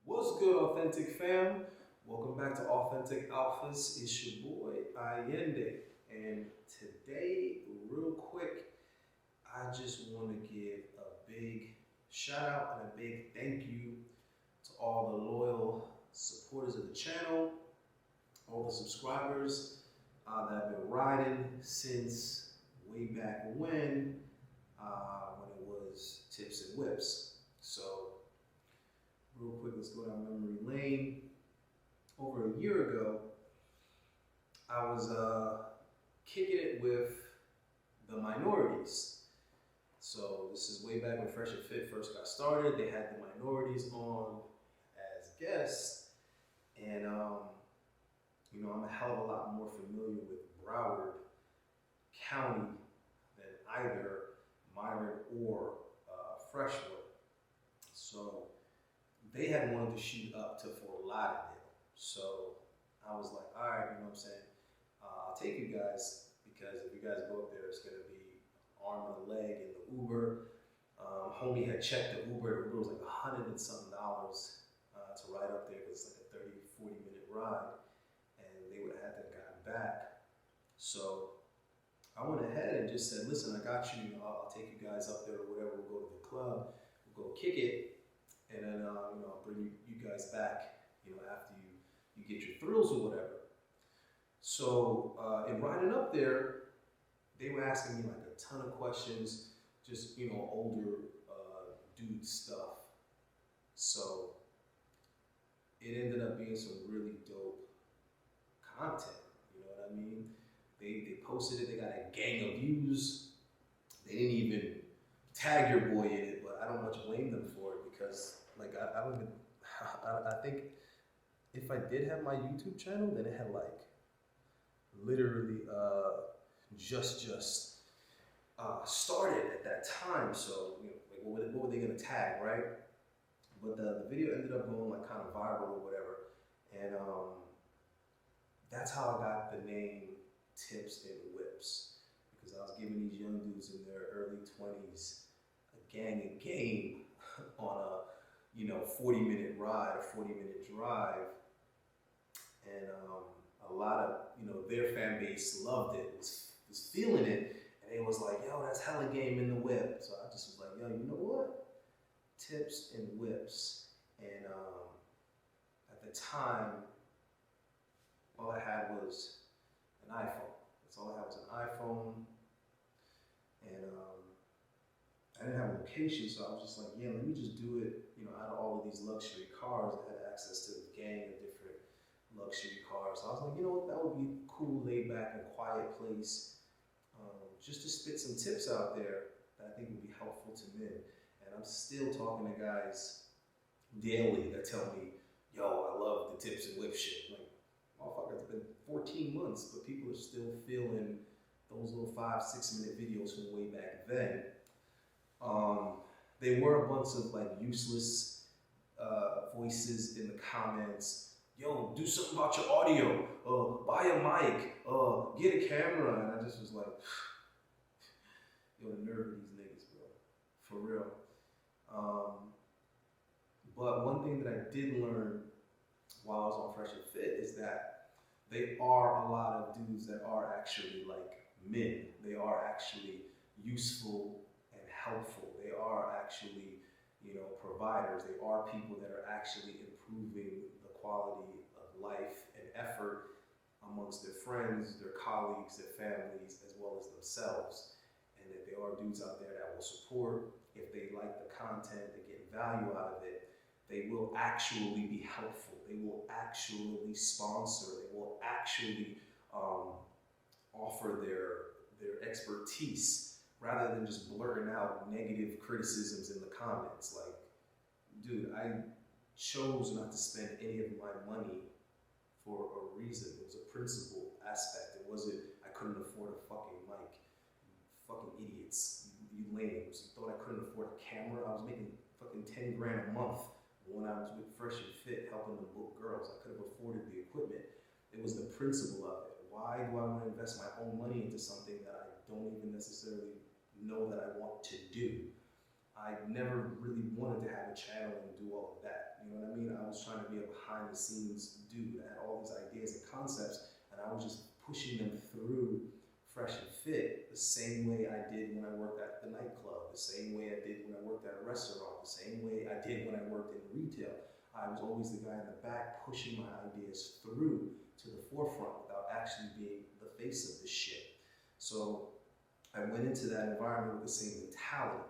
What's good, Authentic fam? Welcome back to Authentic Alphas. It's your boy Allende, and today, real quick, I just want to give a big shout out and a big thank you to all the loyal supporters of the channel, all the subscribers that have been riding since way back when it was Tips and Whips. So real quick, let's go down memory lane. Over a year ago, I was kicking it with the minorities. So this is way back when Fresh and Fit first got started. They had the minorities on as guests, and I'm a hell of a lot more familiar with Broward County than either Myron or Freshwood. So they had wanted to shoot up to Fort Lauderdale. So I was like, all right, you know what I'm saying? I'll take you guys because if you guys go up there, it's going to be arm and a leg in the Uber. Homie had checked the Uber. The Uber was like $100 and something to ride up there because it's like a 30, 40-minute ride. And they would have had to have gotten back. So I went ahead and just said, listen, I got you. I'll take you guys up there or whatever. We'll go to the club. We'll go kick it. And then I'll bring you guys back, after you get your thrills or whatever. So in riding up there, they were asking me like a ton of questions, just older dude stuff. So it ended up being some really dope content. You know what I mean? They posted it. They got a gang of views. They didn't even tag your boy in it, but I don't much blame them for it because I don't even. I think if I did have my YouTube channel, then it had like literally just started at that time. So what were they gonna tag, right? But the video ended up going like kind of viral or whatever, and that's how I got the name Tips and Whips because I was giving these young dudes in their early 20s a gang of game on a 40-minute ride, a 40-minute drive, and a lot of their fan base loved it, was feeling it, and it was like, yo, that's hella game in the whip. So I just was like, yo, you know what? Tips and Whips, and at the time, all I had was an iPhone. That's all I had was an iPhone, and I didn't have a location, so I was just like, yeah, let me just do it, out of all of these luxury cars. I had access to a gang of different luxury cars. So I was like, you know what, that would be a cool, laid back, and quiet place just to spit some tips out there that I think would be helpful to men. And I'm still talking to guys daily that tell me, yo, I love the Tips and Whip shit. Like, motherfucker, it's been 14 months, but people are still feeling those little 5-6 minute videos from way back then. They were a bunch of like useless voices in the comments. Yo, do something about your audio. Buy a mic. Get a camera. And I just was like, yo, the nerve of these niggas, bro. For real. But one thing that I did learn while I was on Fresh and Fit is that they are a lot of dudes that are actually like men. They are actually useful and helpful. They are actually, providers. They are people that are actually improving the quality of life and effort amongst their friends, their colleagues, their families, as well as themselves. And that there are dudes out there that will support. If they like the content, they get value out of it, they will actually be helpful. They will actually sponsor. They will actually offer their expertise rather than just blurting out negative criticisms in the comments. Like, dude, I chose not to spend any of my money for a reason. It was a principle aspect. It wasn't, I couldn't afford a fucking mic. You fucking idiots. You lames. You thought I couldn't afford a camera? I was making fucking 10 grand a month when I was with Fresh and Fit helping them book girls. I could have afforded the equipment. It was the principle of it. Why do I want to invest my own money into something that I don't even necessarily know that I want to do? I never really wanted to have a channel and do all of that. You know what I mean? I was trying to be a behind the scenes dude. I had all these ideas and concepts, and I was just pushing them through Fresh and Fit the same way I did when I worked at the nightclub, the same way I did when I worked at a restaurant, the same way I did when I worked in retail. I was always the guy in the back pushing my ideas through to the forefront without actually being the face of the shit. So I went into that environment with the same mentality.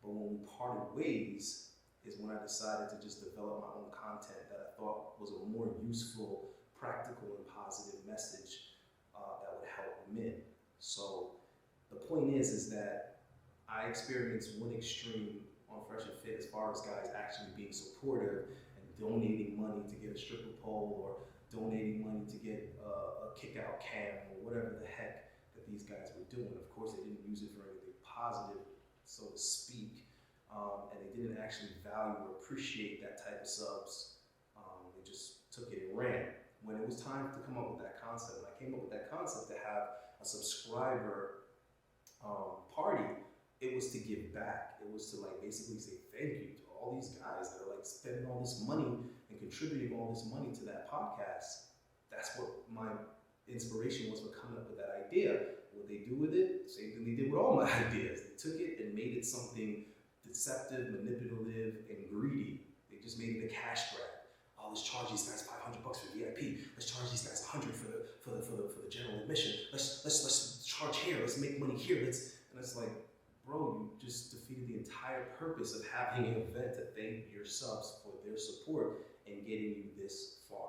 But when we parted ways is when I decided to just develop my own content that I thought was a more useful, practical, and positive message that would help men. So the point is that I experienced one extreme on Fresh and Fit as far as guys actually being supportive and donating money to get a stripper pole or donating money to get a kick-out cam or whatever the heck that these guys were doing. Of course, they didn't use it for anything positive, so to speak, and they didn't actually value or appreciate that type of subs. They just took it and ran. When it was time to come up with that concept, when I came up with that concept to have a subscriber party, it was to give back. It was to like basically say thank you to all these guys that are like spending all this money and contributing all this money to that podcast. That's what my inspiration was for coming up with that idea. What they do with it, same thing they did with all my ideas. They took it and made it something deceptive, manipulative, and greedy. They just made it a cash grab. Oh, let's charge these guys $500 for VIP. Let's charge these guys $100 for the general admission. Let's charge here. Let's make money here. And it's like, bro, you just defeated the entire purpose of having an event to thank your subs for their support and getting you this far.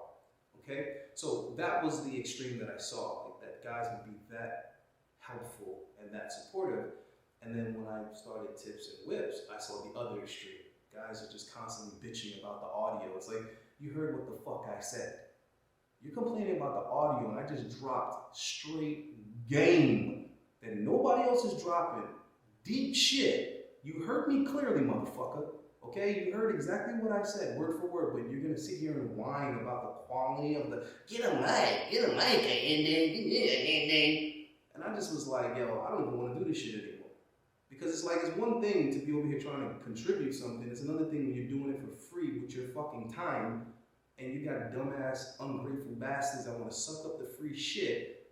Okay, so that was the extreme that I saw. Like that guys would be that helpful and that supportive. And then when I started Tips and Whips, I saw the other extreme. Guys are just constantly bitching about the audio. It's like, you heard what the fuck I said. You're complaining about the audio, and I just dropped straight game that nobody else is dropping. Deep shit. You heard me clearly, motherfucker. Okay, you heard exactly what I said, word for word, but you're gonna sit here and whine about the quality of the get a mic, and I just was like, yo, I don't even want to do this shit anymore. Because it's like, it's one thing to be over here trying to contribute something, it's another thing when you're doing it for free with your fucking time, and you got dumbass, ungrateful bastards that want to suck up the free shit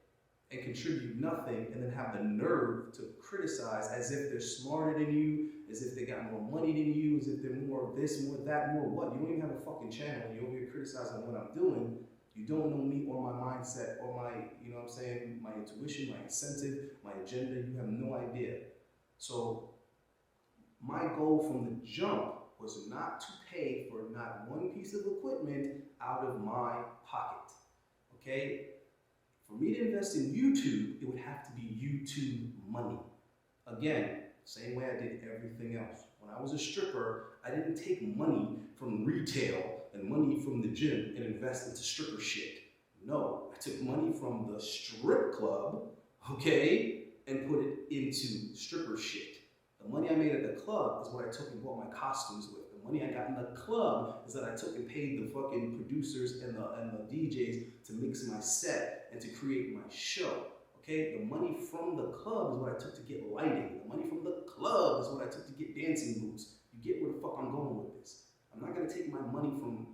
and contribute nothing, and then have the nerve to criticize as if they're smarter than you, as if they got more money than you, as if they're more of this, more of that, more what. You don't even have a fucking channel, and you're over here criticizing what I'm doing. You don't know me or my mindset or my, you know what I'm saying, my intuition, my incentive, my agenda. You have no idea. So my goal from the jump was not to pay for not one piece of equipment out of my pocket, okay? For me to invest in YouTube, it would have to be YouTube money. Again, same way I did everything else. When I was a stripper, I didn't take money from retail and money from the gym and invest into stripper shit. No, I took money from the strip club, okay, and put it into stripper shit. The money I made at the club is what I took and bought my costumes with. The money I got in the club is that I took and paid the fucking producers and the DJs to mix my set and to create my show. Okay, the money from the club is what I took to get lighting. The money from the club is what I took to get dancing boots. You get where the fuck I'm going with this. I'm not gonna take my money from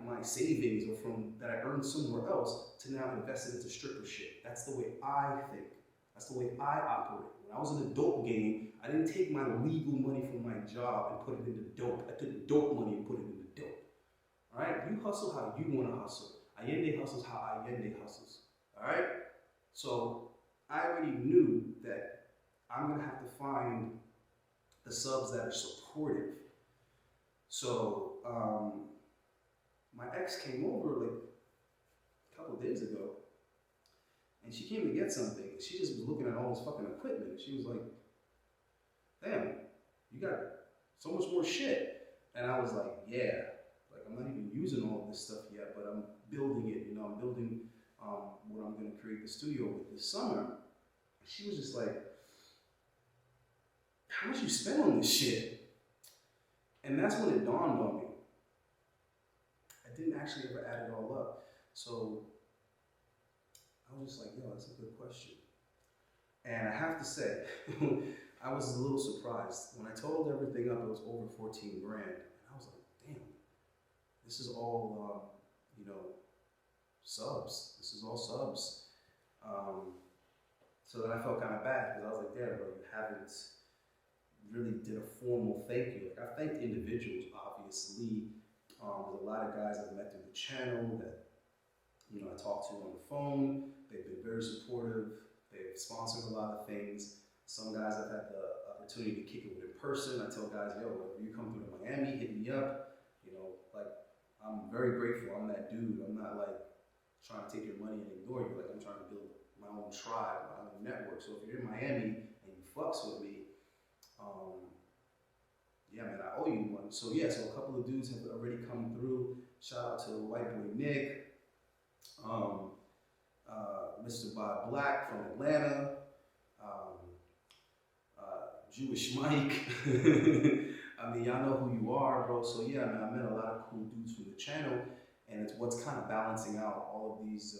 my savings or from that I earned somewhere else to now invest it into stripper shit. That's the way I think. That's the way I operate. When I was in the dope game, I didn't take my legal money from my job and put it into dope. I took dope money and put it into dope. All right? You hustle how you want to hustle. Allende hustles how Allende hustles. All right? So I already knew that I'm going to have to find the subs that are supportive. So my ex came over like a couple of days ago, and she came to get something. She just was looking at all this fucking equipment. She was like, damn, you got so much more shit. And I was like, yeah. Like, I'm not even using all of this stuff yet, but I'm building it. You know, I'm building what I'm going to create the studio with this summer. She was just like, how much you spend on this shit? And that's when it dawned on me. I didn't actually ever add it all up. So I was just like, yo, that's a good question. And I have to say, I was a little surprised. When I totaled everything up, it was over 14 grand. And I was like, damn, this is all, subs. This is all subs. So then I felt kind of bad because I was like, damn, bro, you haven't really did a formal thank you. Like, I thanked individuals, obviously. There's a lot of guys I've met through the channel that, I talked to on the phone. They've been very supportive. They've sponsored a lot of things. Some guys I've had the opportunity to kick it with in person. I tell guys, yo, if you come through to Miami, hit me up. I'm very grateful. I'm that dude. I'm not like trying to take your money and ignore you. Like, I'm trying to build my own tribe, my own network. So if you're in Miami and you fucks with me, yeah, man, I owe you one. So yeah, so a couple of dudes have already come through. Shout out to White Boy Nick, Mr. Bob Black from Atlanta, Jewish Mike. I mean, y'all know who you are, bro. So yeah, man, I met a lot of cool dudes from the channel, and it's what's kind of balancing out all of these,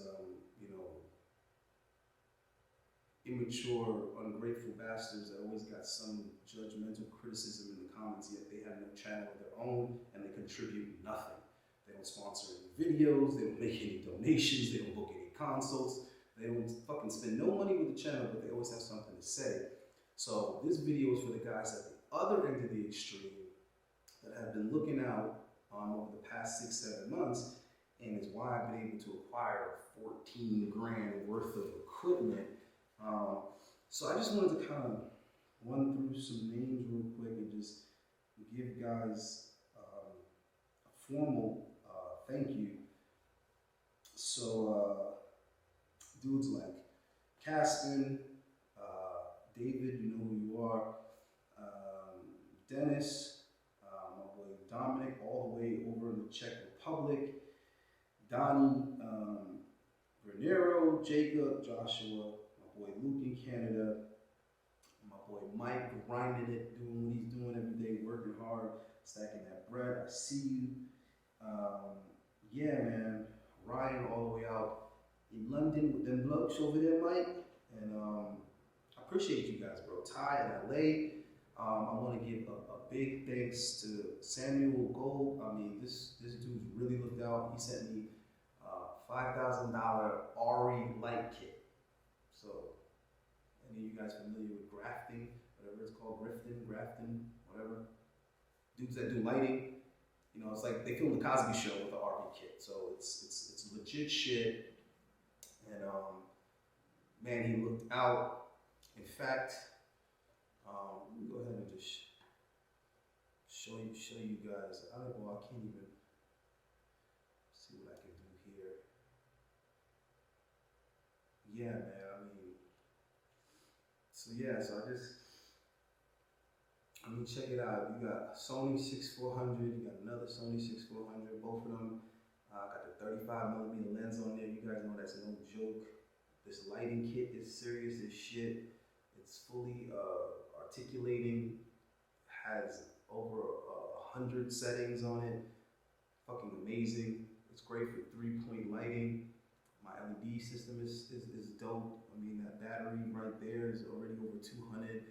immature, ungrateful bastards that always got some judgmental criticism in the comments, yet they have no channel of their own and they contribute nothing. They don't sponsor any videos, they don't make any donations, they don't book any consults, they don't fucking spend no money with the channel, but they always have something to say. So this video is for the guys at the other end of the extreme that have been looking out over the past 6-7 months, and is why I've been able to acquire 14 grand worth of equipment. So I just wanted to kind of run through some names real quick and just give guys a formal thank you. So dudes like Caston, David, you know who you are, Dennis, my boy Dominic, all the way over in the Czech Republic, Donnie, Renero, Jacob, Joshua, my boy Luke in Canada, my boy Mike grinding it, doing what he's doing every day, working hard, stacking that bread. I see you. Yeah, man. Ryan all the way out in London with them blokes over there, Mike. And I appreciate you guys, bro. Ty in LA. I want to give a big thanks to Samuel Gold. I mean, this dude really looked out. He sent me $5,000 RE light kit. So, any of you guys familiar with grafting, whatever it's called, grafting, whatever. Dudes that do lighting, it's like they filmed the Cosby Show with the RV kit. So it's legit shit. And man, he looked out. In fact, let me go ahead and just show you guys. I can't even see what I can do here. Yeah, man. Check it out. You got Sony 6400, you got another Sony 6400, both of them got the 35mm lens on there. You guys know that's no joke. This lighting kit is serious as shit. It's fully articulating, has over 100 settings on it. Fucking amazing. It's great for 3-point lighting. My LED system is dope. I mean, that battery right there is already over 200.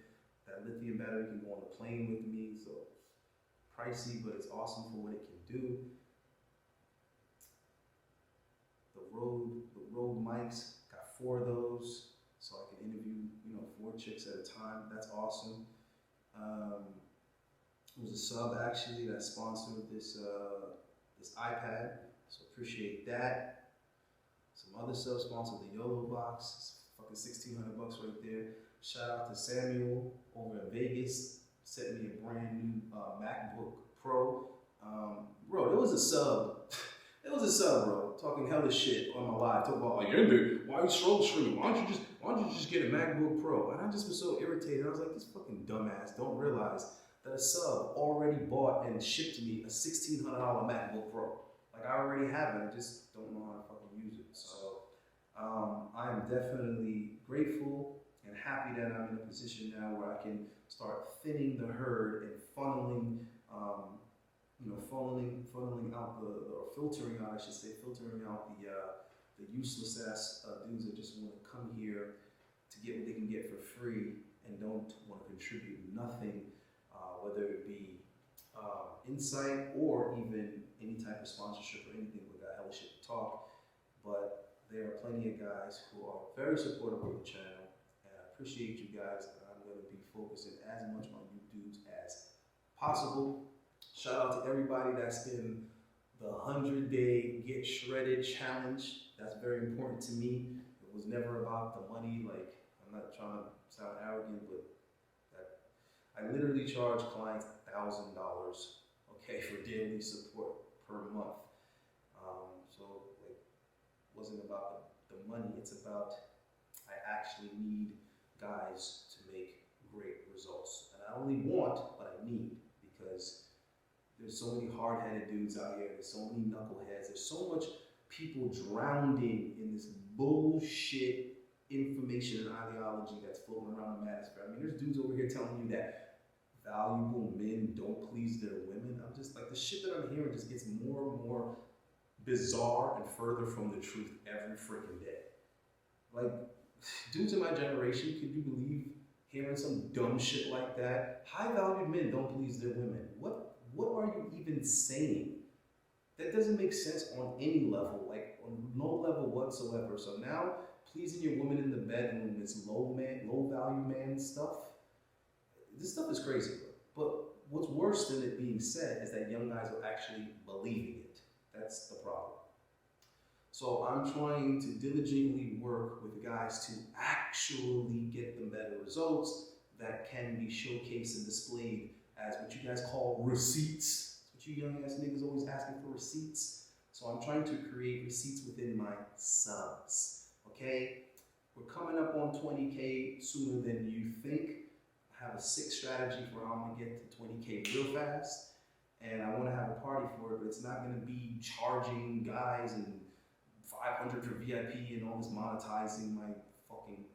That lithium battery can go on the plane with me, so it's pricey, but it's awesome for what it can do. The Rode mics, got 4 of those, so I can interview, 4 chicks at a time. That's awesome. It was a sub actually that sponsored this iPad, so appreciate that. Some other subs sponsored the YOLO box. It's fucking $1,600 right there. Shout out to Samuel over in Vegas. Sent me a brand new MacBook Pro. Bro, there was a sub. It was a sub, bro, talking hella shit on my live. Talking about, Allende, why are you streaming? Why don't you just get a MacBook Pro? And I just was so irritated. I was like, this fucking dumbass don't realize that a sub already bought and shipped to me a $1,600 MacBook Pro. Like, I already have it. I just don't know how to fucking use it. So I am definitely grateful and happy that I'm in a position now where I can start thinning the herd and funneling out or filtering out the useless ass dudes that just want to come here to get what they can get for free and don't want to contribute nothing, whether it be insight or even any type of sponsorship or anything with that Hella Shit Talk. But there are plenty of guys who are very supportive of the channel, and I appreciate you guys. I'm going to be focusing as much on you dudes as possible. Shout out to everybody that's in the 100-day Get Shredded Challenge. That's very important to me. It was never about the money. Like, I'm not trying to sound arrogant, but I literally charge clients $1,000, okay, for daily support per month. So like, it wasn't about the money. It's about I actually need guys to make great results, and I only want what I need because there's so many hard-headed dudes out here. There's so many knuckleheads. There's so much people drowning in this bullshit information and ideology that's floating around the manosphere. I mean, there's dudes over here telling you that valuable men don't please their women. I'm just like, the shit that I'm hearing just gets more and more bizarre and further from the truth every freaking day. Like, dudes in my generation, could you believe hearing some dumb shit like that? High-valued men don't please their women. What are you even saying? That doesn't make sense on any level, like on no level whatsoever. So now, pleasing your woman in the bedroom is low value man stuff. This stuff is crazy, bro. But what's worse than it being said is that young guys are actually believing it. That's the problem. So I'm trying to diligently work with guys to actually get them better results that can be showcased and displayed as what you guys call receipts. That's what you young ass niggas always asking for, receipts. So I'm trying to create receipts within my subs, okay? We're coming up on 20K sooner than you think. I have a sick strategy for how I'm gonna get to 20K real fast. And I wanna have a party for it, but it's not gonna be charging guys and 500 for VIP and all this monetizing my fucking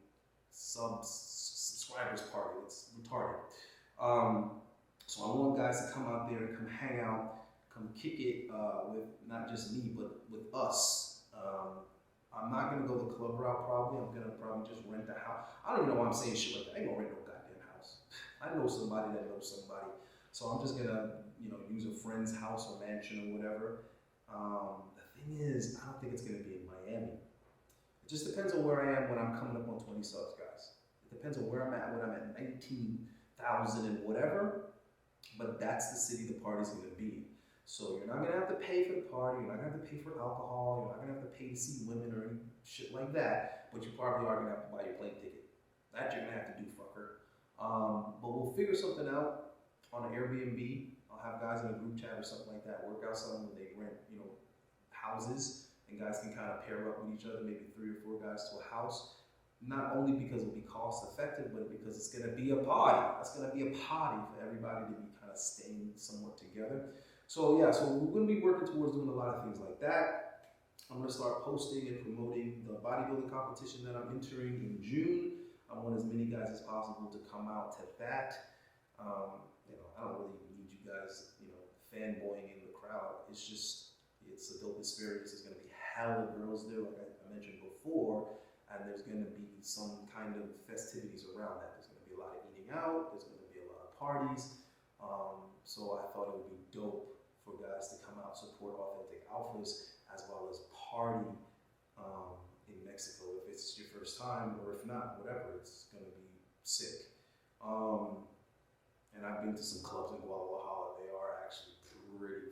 subscribers party. It's retarded. So I want guys to come out there, come hang out, come kick it with not just me, but with us. I'm not gonna go the club route probably. I'm gonna probably just rent a house. I don't even know why I'm saying shit like that. I ain't gonna rent no goddamn house. I know somebody that knows somebody. So I'm just gonna, use a friend's house or mansion or whatever. The thing is, I don't think it's gonna be in Miami. It just depends on where I am when I'm coming up on 20 subs, guys. It depends on where I'm at, when I'm at 19,000 and whatever. But that's the city the party's gonna be. So you're not gonna have to pay for the party, you're not gonna have to pay for alcohol, you're not gonna have to pay to see women or any shit like that, but you probably are gonna have to buy your plane ticket. That you're gonna have to do, fucker. But we'll figure something out on an Airbnb. I'll have guys in a group chat or something like that, work out something where they rent, houses, and guys can kind of pair up with each other, maybe 3 or 4 guys to a house. Not only because it'll be cost effective, but because it's gonna be a party. It's gonna be a party for everybody to be kind of staying somewhat together. So yeah, so we're gonna be working towards doing a lot of things like that. I'm gonna start posting and promoting the bodybuilding competition that I'm entering in June. I want as many guys as possible to come out to that. I don't really need you guys, fanboying in the crowd. It's a dope experience. There's gonna be hella girls there, like I mentioned before, and there's gonna be some kind of festivities around that. There's gonna be a lot of eating out. There's gonna be a lot of parties. So I thought it would be dope for guys to come out, support Authentic Alphas, as well as party in Mexico. If it's your first time, or if not, whatever, it's gonna be sick. And I've been to some clubs in Guadalajara. They are actually pretty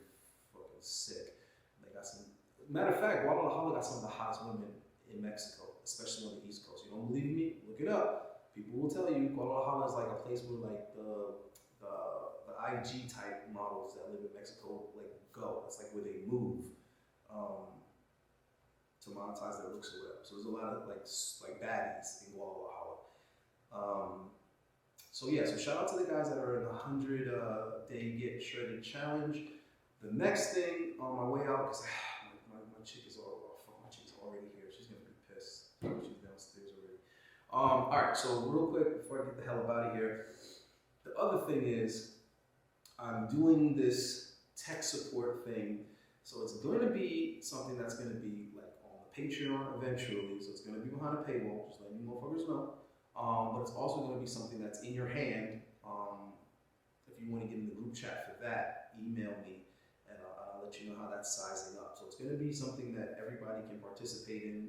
fucking sick. They got some, matter of fact, Guadalajara got some of the hottest women in Mexico, especially on the East Coast. You don't believe me? Look it up. People will tell you Guadalajara is like a place where like the IG type models that live in Mexico go. That's like where they move to monetize their looks or whatever. So there's a lot of like baddies in Guadalajara. So yeah, so shout out to the guys that are in the 100-day Get Shredded Challenge. The next thing on my way out, because my chick is already here. She's gonna be pissed. She's downstairs already. All right, so real quick before I get the hell up out of here, the other thing is I'm doing this tech support thing. So it's going to be something that's going to be like on the Patreon eventually. So it's going to be behind a paywall, just letting you motherfuckers know. but it's also going to be something that's in your hand. If you want to get in the group chat for that, email me and I'll let you know how that's sizing up. So it's going to be something that everybody can participate in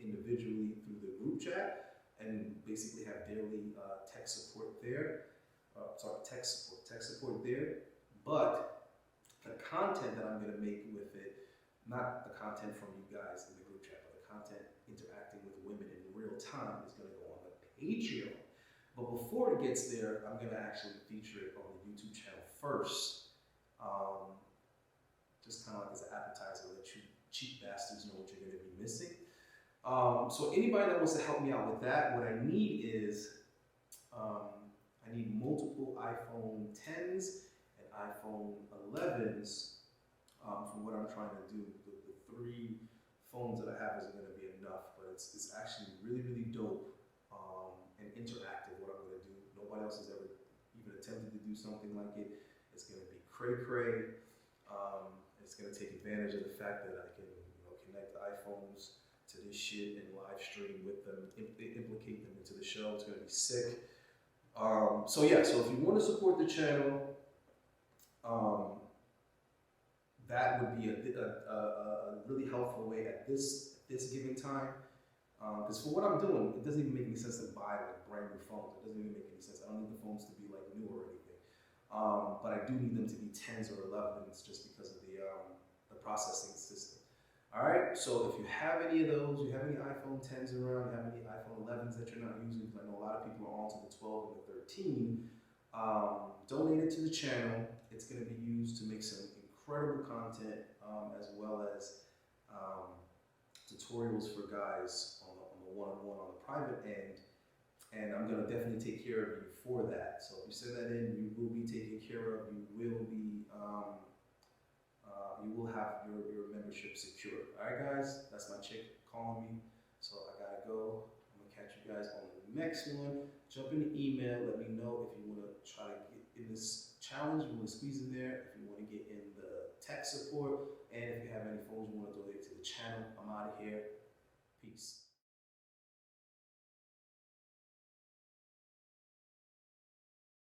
individually through the group chat and basically have daily tech support there. Tech support there. But the content that I'm going to make with it, not the content from you guys in the group chat, but the content interacting with women in real time is going to go on the Patreon. But before it gets there, I'm going to actually feature it on the YouTube channel first. Just kind of like as an appetizer, let you cheap bastards know what you're going to be missing. So anybody that wants to help me out with that, what I need is, I need multiple iPhone 10s and iPhone 11s for what I'm trying to do. The 3 phones that I have isn't going to be enough, but it's actually really, really dope and interactive what I'm going to do. Nobody else has ever even attempted to do something like it. It's going to be cray-cray. It's going to take advantage of the fact that I can connect iPhones to this shit and live stream with them, implicate them into the show. It's going to be sick. So yeah, so if you want to support the channel, that would be a really helpful way at this given time. Because for what I'm doing, it doesn't even make any sense to buy like brand new phones. It doesn't even make any sense. I don't need the phones to be like new or anything. But I do need them to be 10s or 11s just because of the processing system. All right, so if you have any of those, you have any iPhone 10s around, you have any iPhone 11s that you're not using, because I know a lot of people are on to the 12 and the 13, donate it to the channel. It's going to be used to make some incredible content, as well as tutorials for guys on the one-on-one on the private end. And I'm going to definitely take care of you for that. So if you send that in, you will be taken care of. You will have your membership secured. All right, guys, that's my chick calling me. So I gotta go. I'm gonna catch you guys on the next one. Jump in the email. Let me know if you want to try to get in this challenge. You want to squeeze in there. If you want to get in the tech support, and if you have any phones you want to donate to the channel. I'm out of here. Peace.